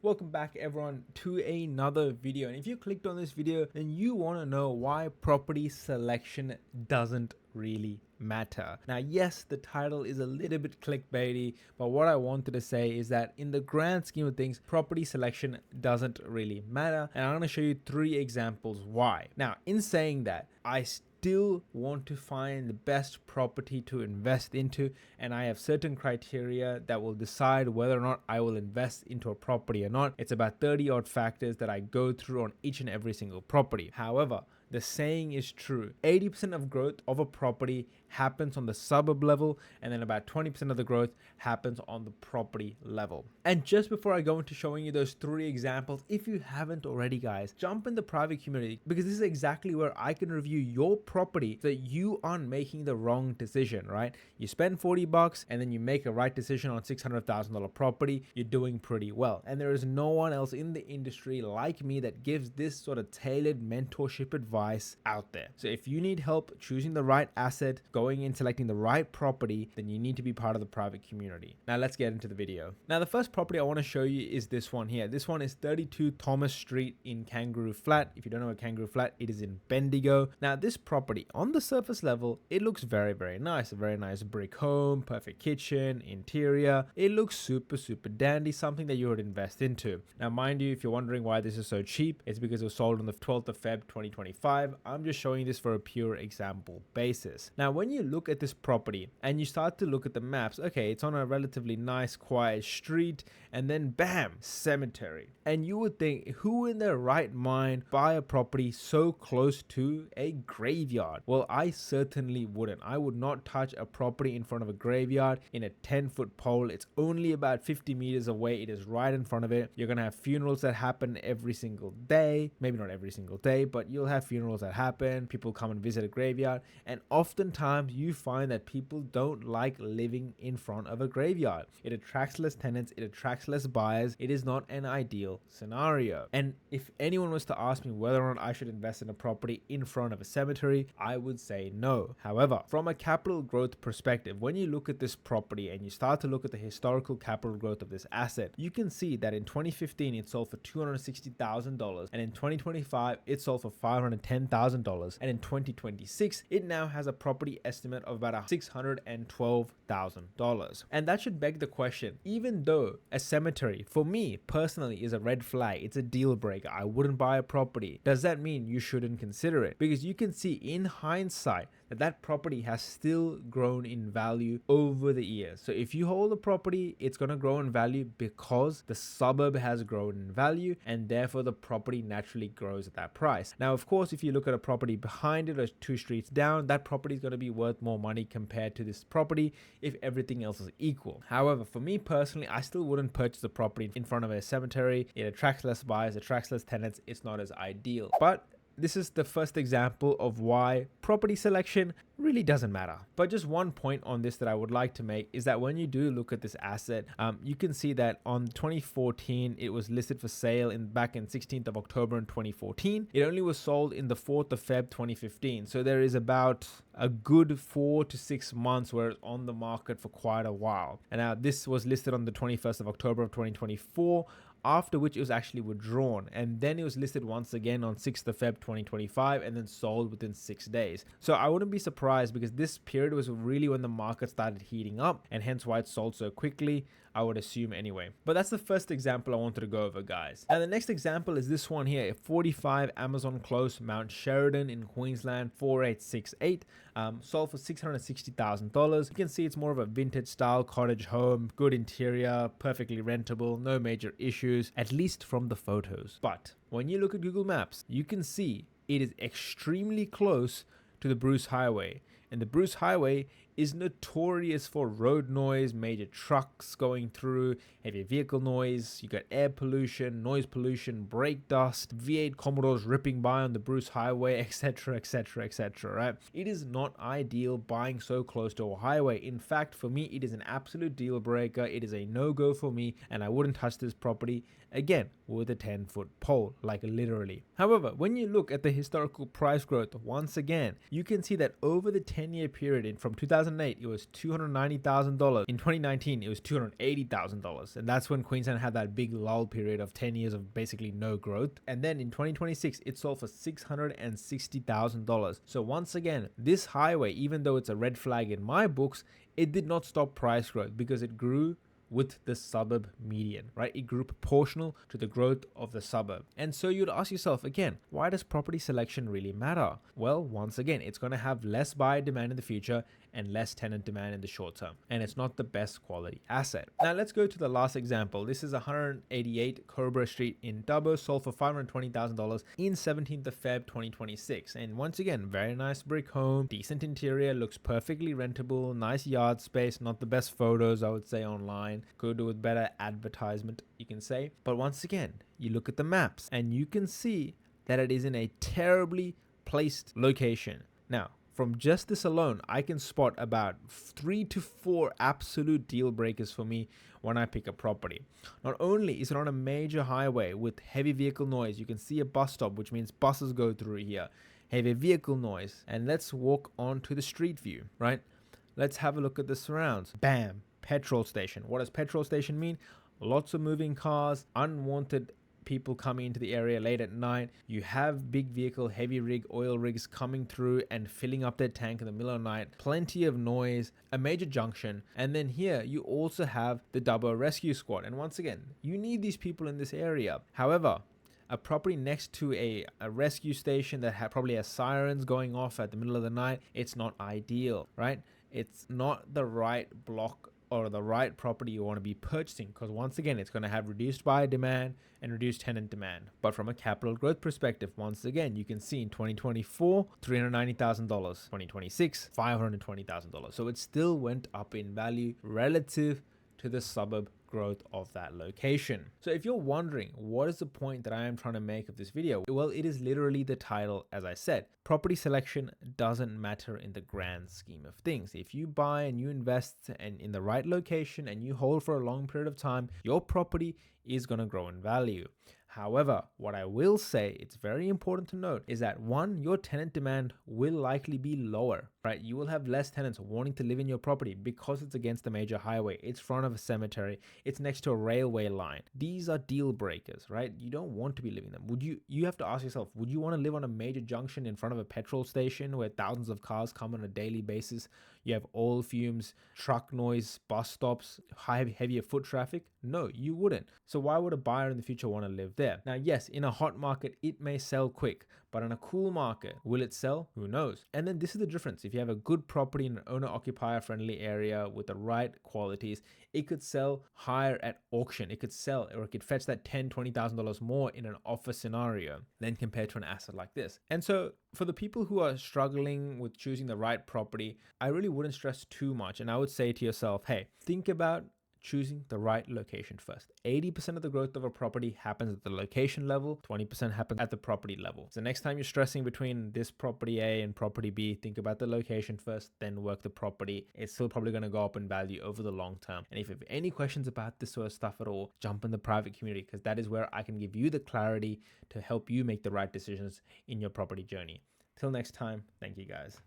Welcome back everyone to another video, and if you clicked on this video then you want to know why property selection doesn't really matter. Now yes, the title is a little bit clickbaity, but what I wanted to say is that in the grand scheme of things, property selection doesn't really matter, and I'm going to show you 3 examples why. Now in saying that, I still want to find the best property to invest into, and I have certain criteria that will decide whether or not I will invest into a property or not. It's about 30 odd factors that I go through on each and every single property. However, the saying is true. 80% of growth of a property happens on the suburb level, and then about 20% of the growth happens on the property level. And just before I go into showing you those 3 examples, if you haven't already, guys, jump in the private community, because this is exactly where I can review your property so that you aren't making the wrong decision, right? You spend 40 bucks and then you make a right decision on $600,000 property, you're doing pretty well. And there is no one else in the industry like me that gives this sort of tailored mentorship advice out there. So if you need help choosing the right asset, going in selecting the right property, then you need to be part of the private community. Now let's get into the video. Now the first property I want to show you is this one here. This one is 32 Thomas Street in Kangaroo Flat. If you don't know a Kangaroo Flat, it is in Bendigo. Now this property on the surface level, it looks very nice. A very nice brick home, perfect kitchen, interior. It looks super dandy, something that you would invest into. Now mind you, if you're wondering why this is so cheap, it's because it was sold on the 12th of Feb 2025. I'm just showing this for a pure example basis. Now when you look at this property and you start to look at the maps, okay, it's on a relatively nice quiet street, and then bam, cemetery. And you would think, who in their right mind buy a property so close to a graveyard? Well, I certainly wouldn't. I would not touch a property in front of a graveyard in a 10-foot pole. It's only about 50 meters away. It is right in front of it. You're gonna have funerals that happen every single day. Maybe not every single day, but you'll have funerals that happen. People come and visit a graveyard, and oftentimes you find that people don't like living in front of a graveyard. It attracts less tenants, it attracts less buyers. It is not an ideal scenario. And if anyone was to ask me whether or not I should invest in a property in front of a cemetery, I would say no. However, from a capital growth perspective, when you look at this property and you start to look at the historical capital growth of this asset, you can see that in 2015 it sold for $260,000, and in 2025 it sold for $510,000, and in 2026 it now has a property estimate of about $612,000. And that should beg the question, even though a cemetery for me personally is a red flag, it's a deal breaker, I wouldn't buy a property, does that mean you shouldn't consider it? Because you can see in hindsight that property has still grown in value over the years. So if you hold a property, it's going to grow in value because the suburb has grown in value, and therefore the property naturally grows at that price. Now of course, if you look at a property behind it or 2 streets down, that property is going to be worth more money compared to this property if everything else is equal. However, for me personally, I still wouldn't purchase a property in front of a cemetery. It attracts less buyers, attracts less tenants. It's not as ideal. But this is the first example of why property selection really doesn't matter. But just one point on this that I would like to make is that when you do look at this asset, you can see that on 2014 it was listed for sale back in 16th of October in 2014. It only was sold in the 4th of Feb 2015. So there is about a good 4 to 6 months where it's on the market for quite a while. And now this was listed on the 21st of October of 2024. After which it was actually withdrawn, and then it was listed once again on 6th of Feb 2025 and then sold within 6 days. So I wouldn't be surprised, because this period was really when the market started heating up, and hence why it sold so quickly, I would assume anyway. But that's the first example I wanted to go over, guys. And the next example is this one here, 45 Amazon Close, Mount Sheridan in Queensland, 4868. Sold for $660,000. You can see it's more of a vintage style cottage home, good interior, perfectly rentable, no major issues, at least from the photos. But when you look at Google Maps, you can see it is extremely close to the Bruce Highway. And the Bruce Highway is notorious for road noise, major trucks going through, heavy vehicle noise, you got air pollution, noise pollution, brake dust, V8 Commodores ripping by on the Bruce Highway, etc, right? It is not ideal buying so close to a highway. In fact, for me, it is an absolute deal breaker. It is a no-go for me, and I wouldn't touch this property again with a 10-foot pole, like literally. However, when you look at the historical price growth once again, you can see that over the 10-year period from 2000 2008, it was $290,000. In 2019, it was $280,000. And that's when Queensland had that big lull period of 10 years of basically no growth. And then in 2026, it sold for $660,000. So once again, this highway, even though it's a red flag in my books, it did not stop price growth because it grew with the suburb median, right? It grew proportional to the growth of the suburb. And so you'd ask yourself again, why does property selection really matter? Well, once again, it's going to have less buyer demand in the future and less tenant demand in the short term. And it's not the best quality asset. Now let's go to the last example. This is 188 Cobra Street in Dubbo, sold for $520,000 in 17th of Feb 2026. And once again, very nice brick home, decent interior, looks perfectly rentable, nice yard space, not the best photos I would say online. Could do with better advertisement, you can say. But once again, you look at the maps and you can see that it is in a terribly placed location. Now, from just this alone, I can spot about 3 to 4 absolute deal breakers for me when I pick a property. Not only is it on a major highway with heavy vehicle noise, you can see a bus stop, which means buses go through here, heavy vehicle noise. And let's walk on to the street view, right? Let's have a look at the surrounds. Bam, petrol station. What does petrol station mean? Lots of moving cars, unwanted people coming into the area late at night. You have big vehicle, heavy rig, oil rigs coming through and filling up their tank in the middle of the night. Plenty of noise, a major junction. And then here you also have the Dubbo Rescue Squad. And once again, you need these people in this area. However, a property next to a rescue station that probably has sirens going off at the middle of the night, it's not ideal, right? It's not the right block or the right property you want to be purchasing, because once again, it's going to have reduced buyer demand and reduced tenant demand. But from a capital growth perspective, once again, you can see in 2024, $390,000, 2026, $520,000. So it still went up in value relative to the suburb growth of that location. So if you're wondering what is the point that I am trying to make of this video, well, it is literally the title. As I said, property selection doesn't matter in the grand scheme of things. If you buy and you invest and in the right location and you hold for a long period of time, your property is going to grow in value. However, what I will say, it's very important to note, is that one, your tenant demand will likely be lower, right? You will have less tenants wanting to live in your property because it's against a major highway, it's front of a cemetery, it's next to a railway line. These are deal breakers, right? You don't want to be living them. You have to ask yourself, would you want to live on a major junction in front of a petrol station where thousands of cars come on a daily basis? You have oil fumes, truck noise, bus stops, heavier foot traffic? No, you wouldn't. So why would a buyer in the future want to live there? Now, yes, in a hot market, it may sell quick, but in a cool market, will it sell? Who knows? And then this is the difference. If you have a good property in an owner-occupier friendly area with the right qualities, it could sell higher at auction. It could sell, or it could fetch that $10,000, $20,000 more in an offer scenario than compared to an asset like this. And so for the people who are struggling with choosing the right property, I really wouldn't stress too much. And I would say to yourself, hey, think about choosing the right location first. 80% of the growth of a property happens at the location level, 20% happens at the property level. So next time you're stressing between this property A and property B, think about the location first, then work the property. It's still probably going to go up in value over the long term. And if you have any questions about this sort of stuff at all, jump in the private community, because that is where I can give you the clarity to help you make the right decisions in your property journey. Till next time, thank you guys.